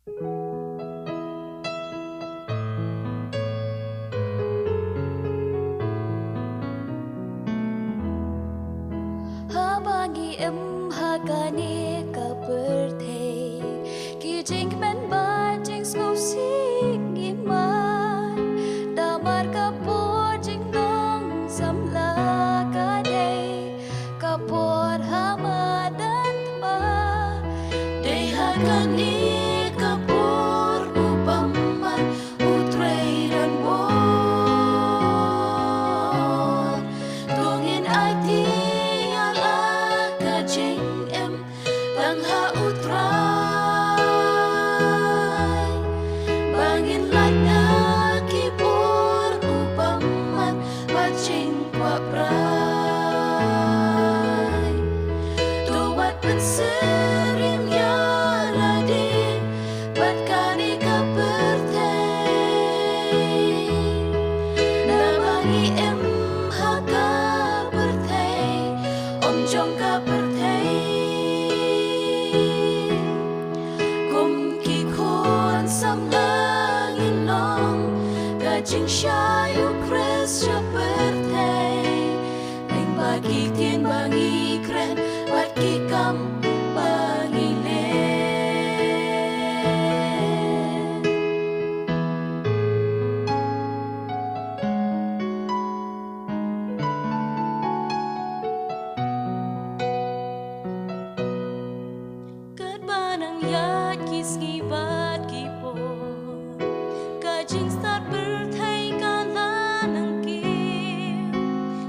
Habagi hagani ka birthday ki jing men ba jing sing iman damar ka por jing dong samla ka day ka por hamadan ma day hagani ka por upaman utray dan bor tungin ati bangin lanya kipur upaman bacing kwa prai tuwat penserim ya ladi bat kani ka birthday na bangi haka birthday om jong ka birthday Jing shayu Chris your birthday Neng bagi tien bangi kren Bat ki kam bangi len Kat banang yat kis ngi bat ki po Kajing start birthday kala nang kim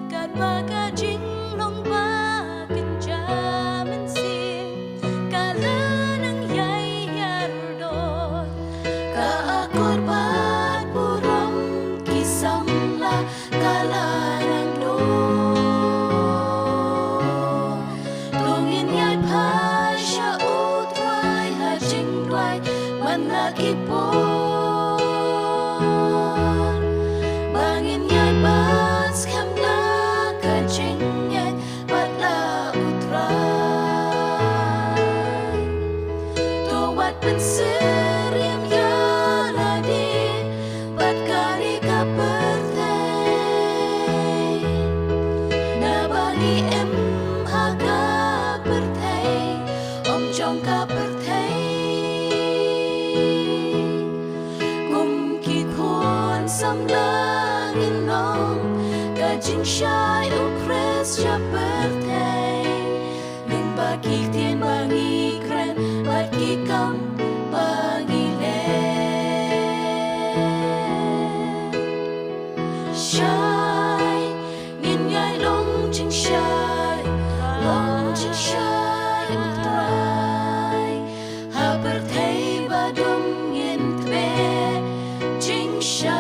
Kat baga jing long ba kenjamin sim Kala nang yay yardot Ka akor bat buram kisamla Kala nang do Tungin yay pasya utray hajing dway Man lagi po penserim ya ladi bat kari ka birthday na bagi haga birthday om jong ka birthday gum ki khon sam langin long ka jing shai o Chris ya birthday ning bagi tien bangi kren bat ki kam Shai, nhìn nhai long chinh shai utrai, ha birthday ba dum nhìn tbe chinh shai,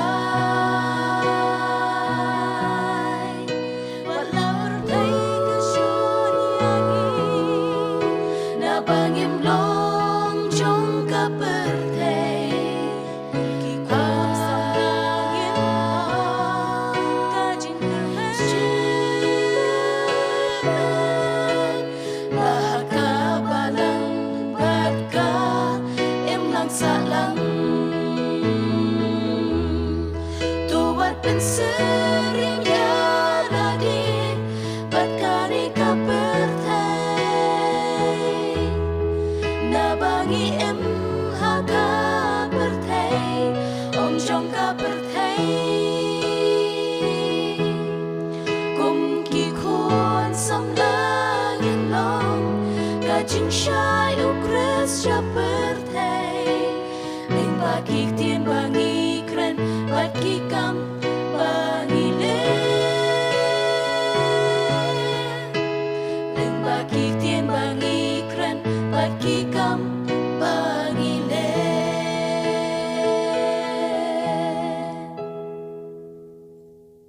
wat la birthday ka shun yagi, na bangim long jong ka birthday. Salang tuwat penserim ya ladi bat kari ka birthday na bangi haga birthday om jong ka birthday kum ki khon sam langin long ka jing shai o Chris ya birthday bagi tien bangi kren bat ki